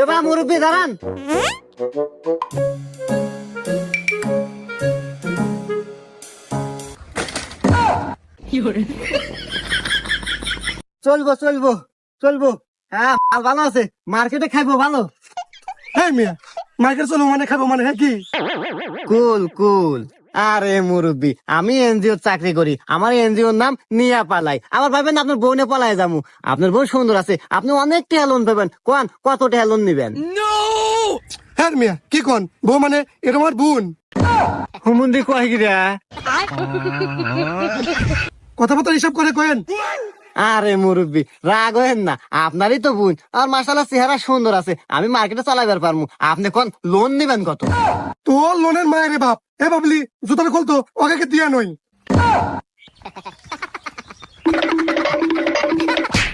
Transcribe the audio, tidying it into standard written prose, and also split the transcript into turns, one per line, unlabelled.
এবার মুরব্বী দাঁড়ান। চলবো চলবো চলবো। হ্যাঁ মাল ভালো আছে, মার্কেটে খাইবো ভালো।
হ্যাঁ মিয়া, মার্কেট চলো মানে খাবো মানে, হ্যাঁ কি?
কুল কুল। আরে মুরব্বী, আমি এনজিওর চাকরি করি, আমার এনজিওর নাম নিয়া পালাই। আমার ভাবেন আপনার বউনে পালাই যাবো। আপনার বউ সুন্দর আছে, আপনি অনেক টাকা লোন পাবেন। কোন কত টাকা লোন নিবেন?
হ্যাঁ মিয়া, কি কন বউ মানে এটা আমার বোন।
হুমুন্দি কয় গিরা।
কথাবার্তা হিসাব করে কয়েন।
আরে মুরব্বী রাগ হয়েন না, আপনারই তো বোন। আর মাশাআল্লাহ চেহারা সুন্দর আছে, আমি মার্কেটে চালাইবার পারমু। আপনি কোন লোন নিবেন কত?
তোর লোনের মায়ের রে বাপ, এ বাবলি জুতাটা খুলতো, ওকে দিয়া নই।